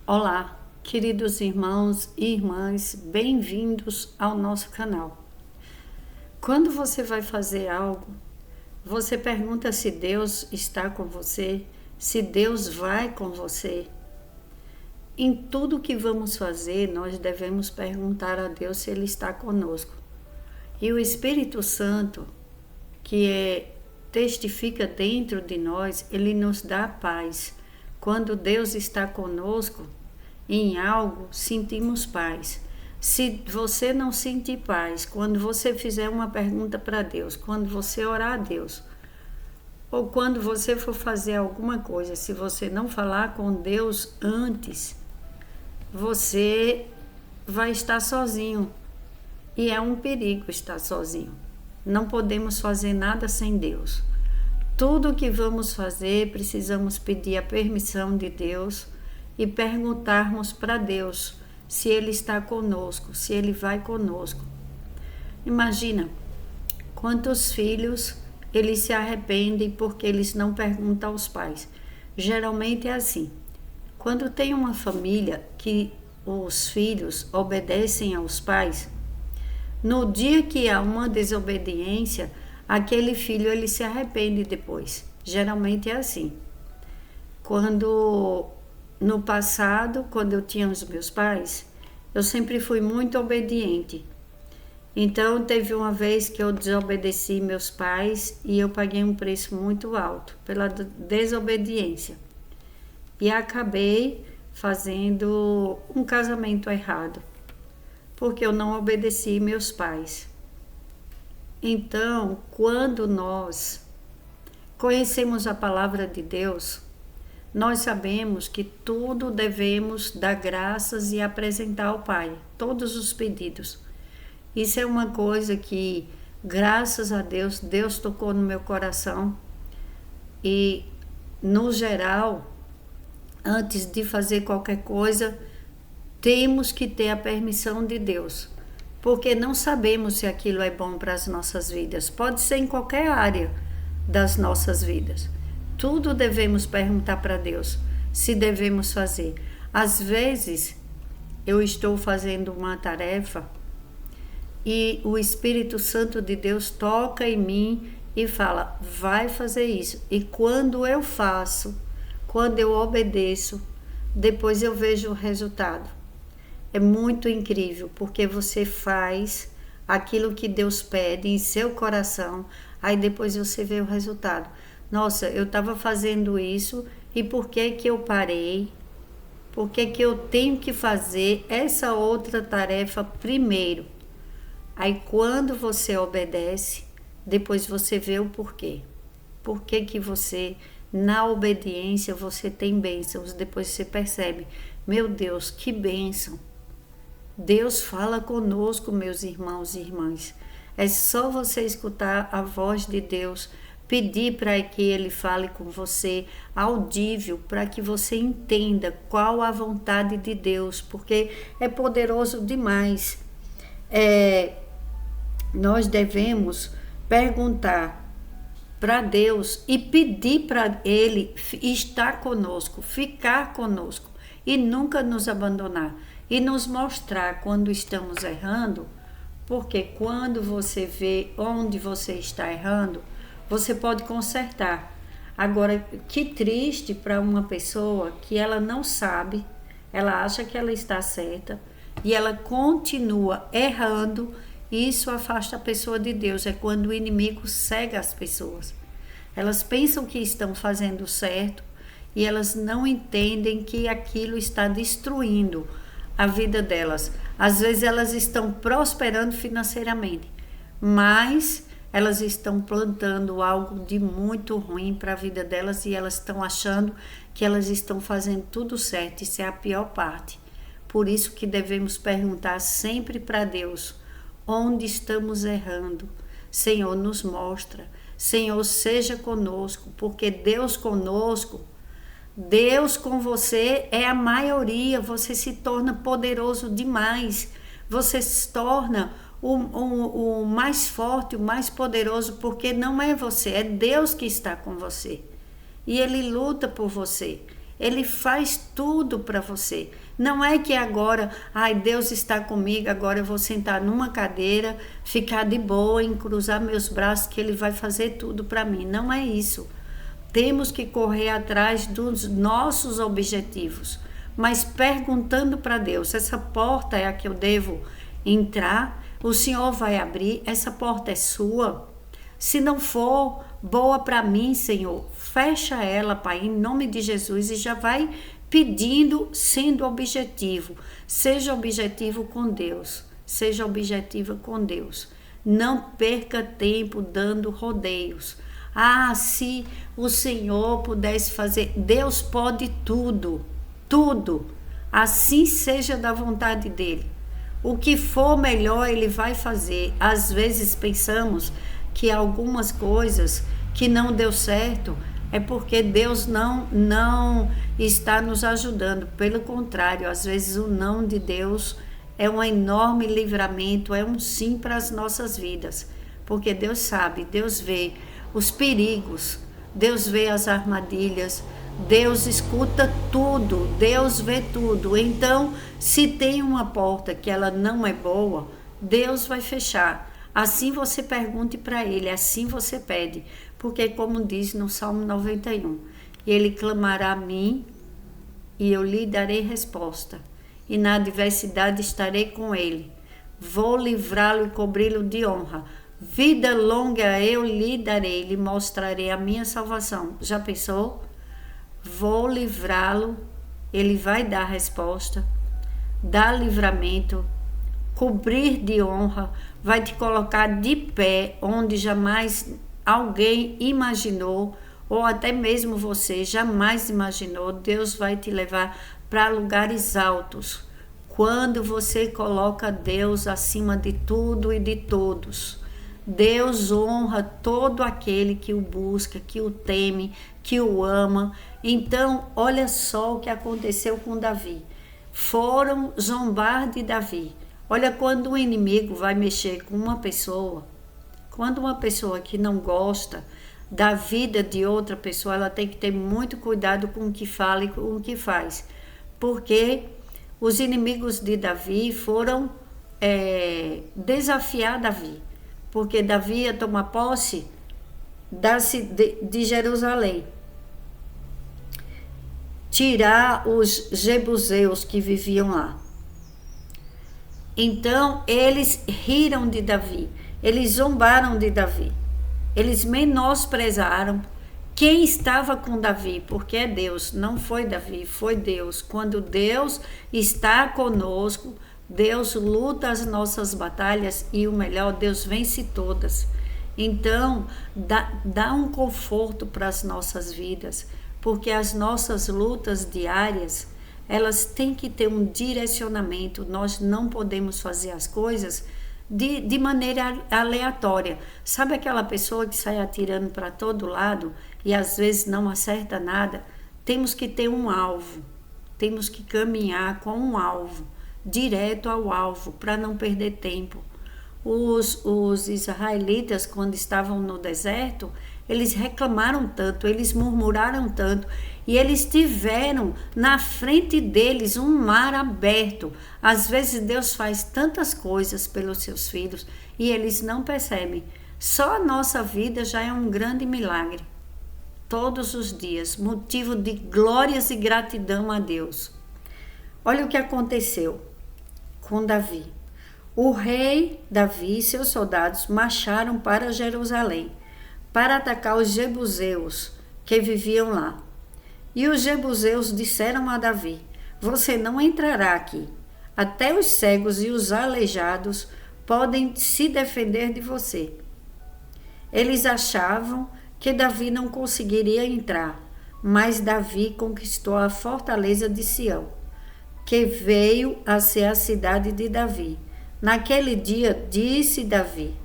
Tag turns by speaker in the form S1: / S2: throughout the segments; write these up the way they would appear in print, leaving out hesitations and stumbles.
S1: Olá, queridos irmãos e irmãs, bem-vindos ao nosso canal. Quando você vai fazer algo, você pergunta se Deus está com você, se Deus vai com você. Em tudo que vamos fazer, nós devemos perguntar a Deus se Ele está conosco. E o Espírito Santo, testifica dentro de nós, ele nos dá paz. Quando Deus está conosco em algo, sentimos paz. Se você não sentir paz, quando você fizer uma pergunta para Deus, quando você orar a Deus, ou quando você for fazer alguma coisa, se você não falar com Deus antes, você vai estar sozinho. E é um perigo estar sozinho. Não podemos fazer nada sem Deus. Tudo que vamos fazer, precisamos pedir a permissão de Deus e perguntarmos para Deus se Ele está conosco, se Ele vai conosco. Imagina quantos filhos eles se arrependem porque eles não perguntam aos pais. Geralmente é assim. Quando tem uma família que os filhos obedecem aos pais, no dia que há uma desobediência, aquele filho ele se arrepende depois. Geralmente é assim. No passado, quando eu tinha os meus pais, eu sempre fui muito obediente. Então teve uma vez que eu desobedeci meus pais e eu paguei um preço muito alto pela desobediência. E acabei fazendo um casamento errado, porque eu não obedeci meus pais. Então, quando nós conhecemos a palavra de Deus, nós sabemos que tudo devemos dar graças e apresentar ao Pai, todos os pedidos. Isso é uma coisa que, graças a Deus, Deus tocou no meu coração. E, no geral, antes de fazer qualquer coisa, temos que ter a permissão de Deus, porque não sabemos se aquilo é bom para as nossas vidas. Pode ser em qualquer área das nossas vidas. Tudo devemos perguntar para Deus se devemos fazer. Às vezes, eu estou fazendo uma tarefa e o Espírito Santo de Deus toca em mim e fala, vai fazer isso. E quando eu faço, quando eu obedeço, depois eu vejo o resultado. É muito incrível, porque você faz aquilo que Deus pede em seu coração, aí depois você vê o resultado. Nossa, eu estava fazendo isso e por que que eu parei? Por que que eu tenho que fazer essa outra tarefa primeiro? Aí quando você obedece, depois você vê o porquê. Por que que você, na obediência, você tem bênçãos? Depois você percebe, meu Deus, que bênção! Deus fala conosco, meus irmãos e irmãs. É só você escutar a voz de Deus, pedir para que Ele fale com você, audível, para que você entenda qual a vontade de Deus, porque é poderoso demais. Nós devemos perguntar para Deus e pedir para Ele estar conosco, ficar conosco e nunca nos abandonar. E nos mostrar quando estamos errando, porque quando você vê onde você está errando, você pode consertar. Agora, que triste para uma pessoa que ela não sabe, ela acha que ela está certa e ela continua errando, e isso afasta a pessoa de Deus. É quando o inimigo cega as pessoas. Elas pensam que estão fazendo certo e elas não entendem que aquilo está destruindo a vida delas. Às vezes elas estão prosperando financeiramente, mas elas estão plantando algo de muito ruim para a vida delas e elas estão achando que elas estão fazendo tudo certo. Isso é a pior parte. Por isso que devemos perguntar sempre para Deus onde estamos errando. Senhor, nos mostra. Senhor, seja conosco, porque Deus conosco, Deus com você é a maioria. Você se torna poderoso demais. Você se torna o mais forte, o mais poderoso, porque não é você, é Deus que está com você. E Ele luta por você. Ele faz tudo para você. Não é que agora, ai, Deus está comigo, agora eu vou sentar numa cadeira, ficar de boa, cruzar meus braços, que Ele vai fazer tudo para mim. Não é isso. Temos que correr atrás dos nossos objetivos, mas perguntando para Deus, essa porta é a que eu devo entrar? O Senhor vai abrir? Essa porta é sua? Se não for boa para mim, Senhor, fecha ela, Pai, em nome de Jesus, e já vai pedindo, sendo objetivo. Seja objetivo com Deus. Seja objetiva com Deus. Não perca tempo dando rodeios. Ah, se o Senhor pudesse fazer, Deus pode tudo, tudo. Assim seja da vontade dele. O que for melhor, ele vai fazer. Às vezes pensamos que algumas coisas que não deu certo é porque Deus não está nos ajudando. Pelo contrário, às vezes o não de Deus é um enorme livramento, é um sim para as nossas vidas. Porque Deus sabe, Deus vê os perigos, Deus vê as armadilhas, Deus escuta tudo, Deus vê tudo. Então, se tem uma porta que ela não é boa, Deus vai fechar. Assim você pergunte para Ele, assim você pede. Porque como diz no Salmo 91, Ele clamará a mim e eu lhe darei resposta. E na adversidade estarei com Ele. Vou livrá-lo e cobri-lo de honra. Vida longa eu lhe darei, lhe mostrarei a minha salvação. Já pensou? Vou livrá-lo, ele vai dar resposta, dar livramento, cobrir de honra, vai te colocar de pé onde jamais alguém imaginou, ou até mesmo você jamais imaginou. Deus vai te levar para lugares altos. Quando você coloca Deus acima de tudo e de todos, Deus honra todo aquele que o busca, que o teme, que o ama. Então, olha só o que aconteceu com Davi. Foram zombar de Davi. Olha, quando o inimigo vai mexer com uma pessoa, quando uma pessoa que não gosta da vida de outra pessoa, ela tem que ter muito cuidado com o que fala e com o que faz. Porque os inimigos de Davi foram desafiar Davi. Porque Davi ia tomar posse de Jerusalém. Tirar os jebuseus que viviam lá. Então, eles riram de Davi. Eles zombaram de Davi. Eles menosprezaram quem estava com Davi, porque é Deus, não foi Davi, foi Deus. Quando Deus está conosco, Deus luta as nossas batalhas e o melhor, Deus vence todas. Então, dá um conforto para as nossas vidas, porque as nossas lutas diárias, elas têm que ter um direcionamento. Nós não podemos fazer as coisas de maneira aleatória. Sabe aquela pessoa que sai atirando para todo lado e às vezes não acerta nada? Temos que ter um alvo, temos que caminhar com um alvo, direto ao alvo, para não perder tempo. Os israelitas, quando estavam no deserto, eles reclamaram tanto, eles murmuraram tanto, e eles tiveram na frente deles um mar aberto. Às vezes Deus faz tantas coisas pelos seus filhos e eles não percebem. Só a nossa vida já é um grande milagre. Todos os dias, motivo de glórias e gratidão a Deus. Olha o que aconteceu com Davi. O rei Davi e seus soldados marcharam para Jerusalém para atacar os jebuseus que viviam lá. E os jebuseus disseram a Davi: você não entrará aqui. Até os cegos e os aleijados podem se defender de você. Eles achavam que Davi não conseguiria entrar, mas Davi conquistou a fortaleza de Sião, que veio a ser a cidade de Davi. Naquele dia disse Davi: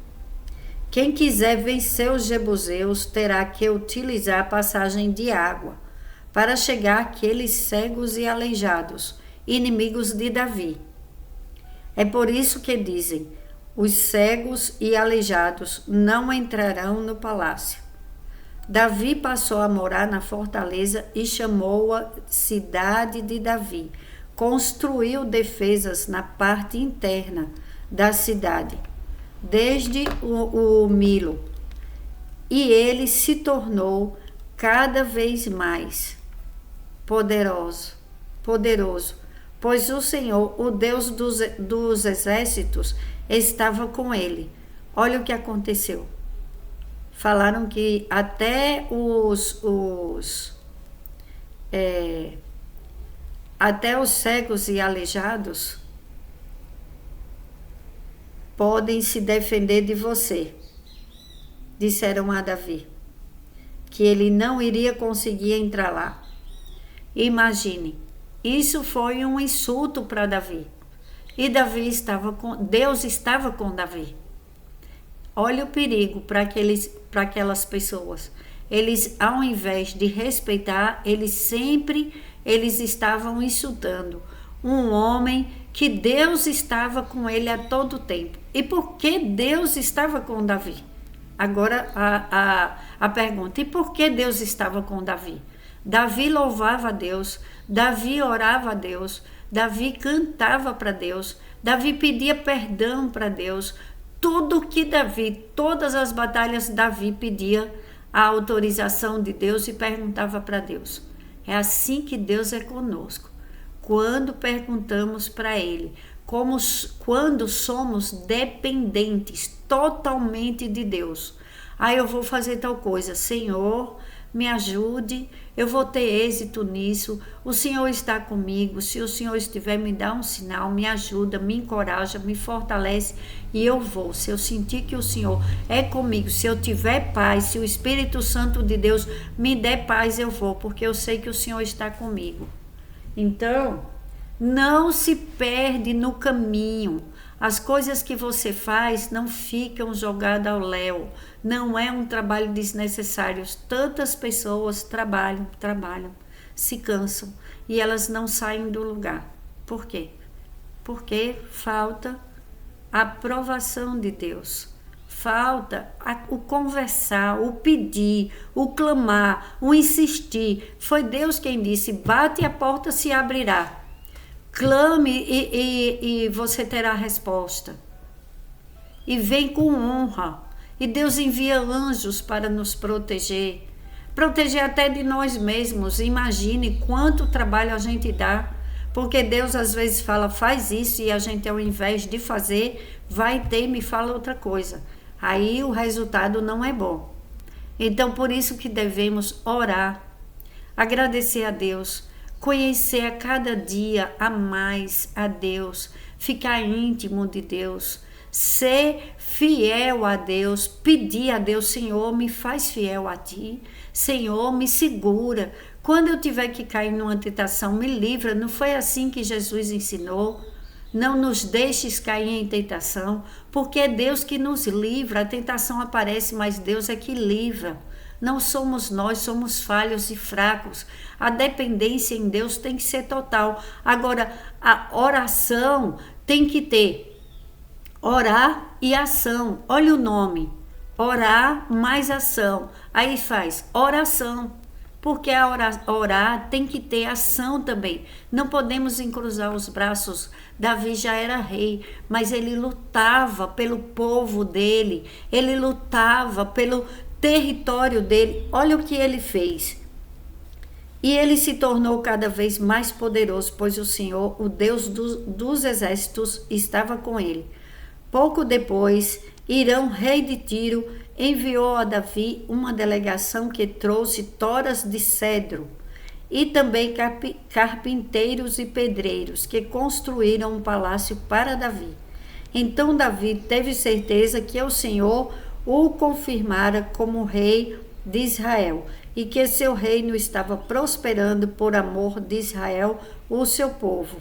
S1: quem quiser vencer os jebuseus terá que utilizar a passagem de água para chegar àqueles cegos e aleijados, inimigos de Davi. É por isso que dizem: os cegos e aleijados não entrarão no palácio. Davi passou a morar na fortaleza e chamou-a Cidade de Davi. Construiu defesas na parte interna da cidade, desde o Milo, e ele se tornou cada vez mais poderoso, pois o Senhor, o Deus dos exércitos, estava com ele. Olha o que aconteceu. Falaram que até até os cegos e aleijados podem se defender de você, disseram a Davi, que ele não iria conseguir entrar lá. Imagine, isso foi um insulto para Davi. E Deus estava com Davi. Olha o perigo para aquelas pessoas. Eles, ao invés de respeitar, eles estavam insultando um homem que Deus estava com ele a todo tempo. E por que Deus estava com Davi? Agora a pergunta, e por que Deus estava com Davi? Davi louvava a Deus, Davi orava a Deus, Davi cantava para Deus, Davi pedia perdão para Deus. Todas as batalhas, Davi pedia a autorização de Deus e perguntava para Deus. É assim que Deus é conosco. Quando perguntamos para Ele, quando somos dependentes totalmente de Deus. Eu vou fazer tal coisa, Senhor, me ajude, eu vou ter êxito nisso, o Senhor está comigo, se o Senhor estiver, me dá um sinal, me ajuda, me encoraja, me fortalece e eu vou. Se eu sentir que o Senhor é comigo, se eu tiver paz, se o Espírito Santo de Deus me der paz, eu vou, porque eu sei que o Senhor está comigo. Então, não se perde no caminho. As coisas que você faz não ficam jogadas ao léu. Não é um trabalho desnecessário. Tantas pessoas trabalham, se cansam e elas não saem do lugar. Por quê? Porque falta a aprovação de Deus. Falta o conversar, o pedir, o clamar, o insistir. Foi Deus quem disse, bate e a porta se abrirá. Clame e você terá resposta. E vem com honra. E Deus envia anjos para nos proteger. Proteger até de nós mesmos. Imagine quanto trabalho a gente dá. Porque Deus às vezes fala, faz isso, e a gente ao invés de fazer, vai ter e me fala outra coisa. Aí o resultado não é bom. Então por isso que devemos orar, agradecer a Deus, conhecer a cada dia a mais a Deus, ficar íntimo de Deus, ser fiel a Deus, pedir a Deus, Senhor, me faz fiel a Ti, Senhor, me segura, quando eu tiver que cair numa tentação, me livra. Não foi assim que Jesus ensinou? Não nos deixes cair em tentação, porque é Deus que nos livra. A tentação aparece, mas Deus é que livra. Não somos nós, somos falhos e fracos. A dependência em Deus tem que ser total. Agora, a oração tem que ter orar e ação. Olha o nome, orar mais ação. Aí faz oração, porque a orar tem que ter ação também. Não podemos encruzar os braços. Davi já era rei, mas ele lutava pelo povo dele, ele lutava pelo território dele. Olha o que ele fez. E ele se tornou cada vez mais poderoso, pois o Senhor, o Deus dos exércitos, estava com ele. Pouco depois, Hirão, rei de Tiro, enviou a Davi uma delegação que trouxe toras de cedro e também carpinteiros e pedreiros que construíram um palácio para Davi. Então Davi teve certeza que o Senhor o confirmara como rei de Israel e que seu reino estava prosperando por amor de Israel, o seu povo.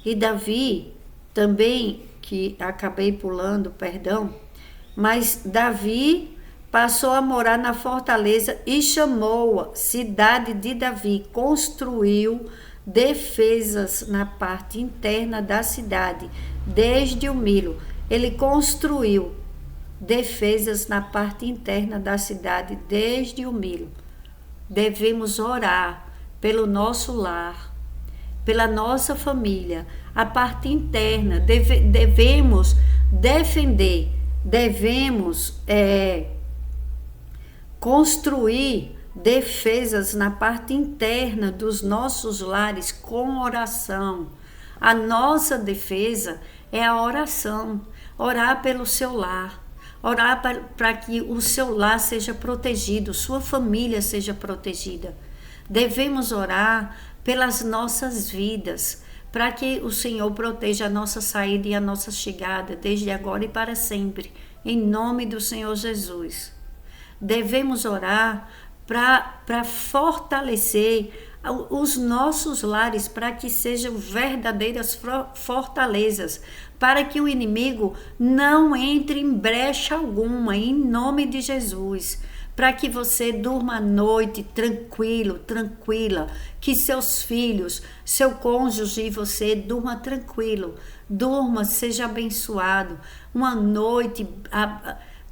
S1: E Davi também, que acabei pulando, perdão, mas Davi passou a morar na fortaleza e chamou-a Cidade de Davi, construiu defesas na parte interna da cidade, desde o Milo. Ele construiu defesas na parte interna da cidade, desde o milho. Devemos orar pelo nosso lar, pela nossa família, a parte interna. Devemos defender, devemos construir defesas na parte interna dos nossos lares com oração. A nossa defesa é a oração. Orar pelo seu lar. Orar para que o seu lar seja protegido, sua família seja protegida. Devemos orar pelas nossas vidas, para que o Senhor proteja a nossa saída e a nossa chegada, desde agora e para sempre, em nome do Senhor Jesus. Devemos orar para fortalecer os nossos lares, para que sejam verdadeiras fortalezas, para que o inimigo não entre em brecha alguma, em nome de Jesus. Para que você durma à noite tranquilo, tranquila, que seus filhos, seu cônjuge e você durma tranquilo, durma, seja abençoado. Uma noite,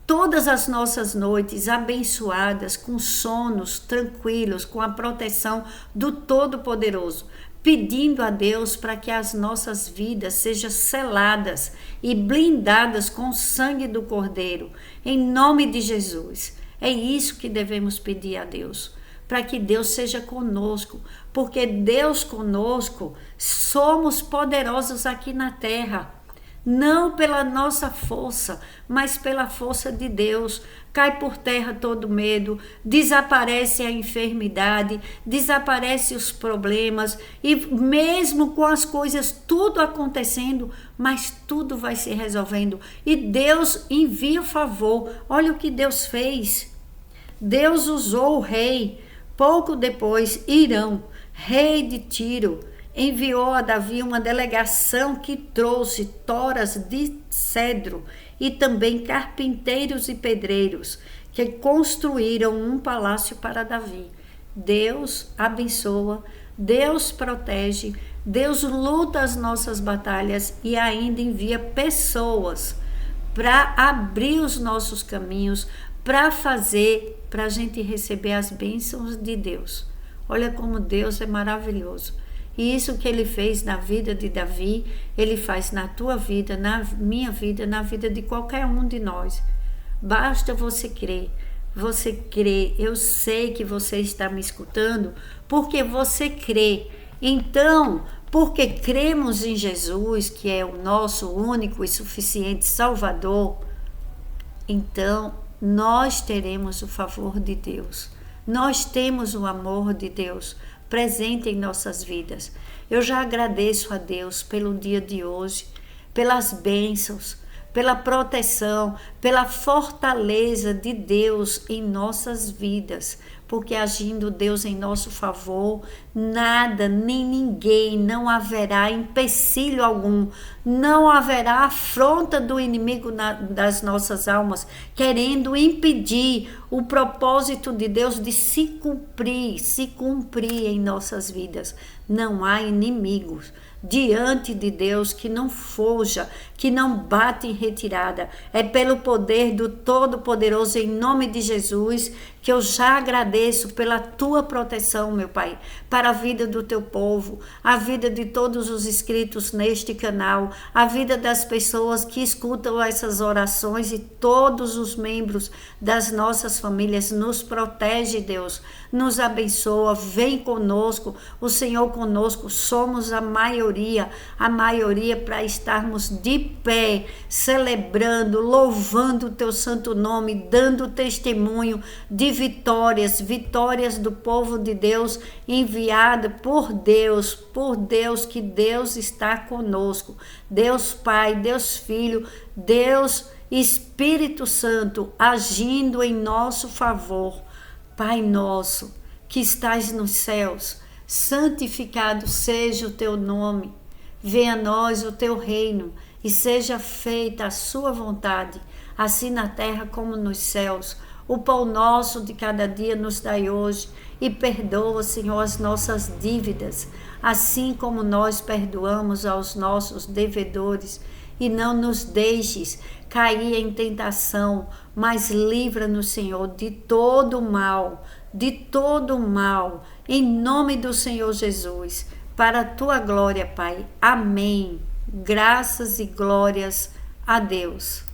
S1: todas as nossas noites abençoadas, com sonos tranquilos, com a proteção do Todo-Poderoso, pedindo a Deus para que as nossas vidas sejam seladas e blindadas com o sangue do Cordeiro, em nome de Jesus. É isso que devemos pedir a Deus, para que Deus seja conosco, porque Deus conosco, somos poderosos aqui na terra, não pela nossa força, mas pela força de Deus. Cai por terra todo medo, desaparece a enfermidade, desaparece os problemas, e mesmo com as coisas tudo acontecendo, mas tudo vai se resolvendo, e Deus envia o favor. Olha o que Deus fez. Deus usou o rei. Pouco depois, Irão, rei de Tiro, enviou a Davi uma delegação que trouxe toras de cedro e também carpinteiros e pedreiros, que construíram um palácio para Davi. Deus abençoa, Deus protege, Deus luta as nossas batalhas e ainda envia pessoas para abrir os nossos caminhos, para a gente receber as bênçãos de Deus. Olha como Deus é maravilhoso. E isso que ele fez na vida de Davi, ele faz na tua vida, na minha vida, na vida de qualquer um de nós. Basta você crer. Você crê. Eu sei que você está me escutando porque você crê. Então, porque cremos em Jesus, que é o nosso único e suficiente Salvador, então nós teremos o favor de Deus. Nós temos o amor de Deus presente em nossas vidas. Eu já agradeço a Deus pelo dia de hoje, pelas bênçãos, pela proteção, pela fortaleza de Deus em nossas vidas, porque agindo Deus em nosso favor, nada, nem ninguém, não haverá empecilho algum, não haverá afronta do inimigo das nossas almas, querendo impedir o propósito de Deus de se cumprir em nossas vidas. Não há inimigos diante de Deus que não fuja, que não bate em retirada. É pelo poder do Todo-Poderoso, em nome de Jesus, que eu já agradeço pela tua proteção, meu Pai, para a vida do teu povo, a vida de todos os inscritos neste canal, a vida das pessoas que escutam essas orações e todos os membros das nossas famílias. Nos protege, Deus, nos abençoa, vem conosco, o Senhor conosco, somos a maioria para estarmos de pé, celebrando, louvando o teu santo nome, dando testemunho de vitórias do povo de Deus, enviada por Deus, que Deus está conosco. Deus Pai, Deus Filho, Deus Espírito Santo, agindo em nosso favor. Pai nosso, que estás nos céus, santificado seja o teu nome. Venha a nós o teu reino e seja feita a sua vontade, assim na terra como nos céus. O pão nosso de cada dia nos dai hoje, e perdoa, Senhor, as nossas dívidas, assim como nós perdoamos aos nossos devedores. e não nos deixes cair em tentação, mas livra-nos, Senhor, de todo mal, em nome do Senhor Jesus, para a tua glória, Pai. Amém. Graças e glórias a Deus.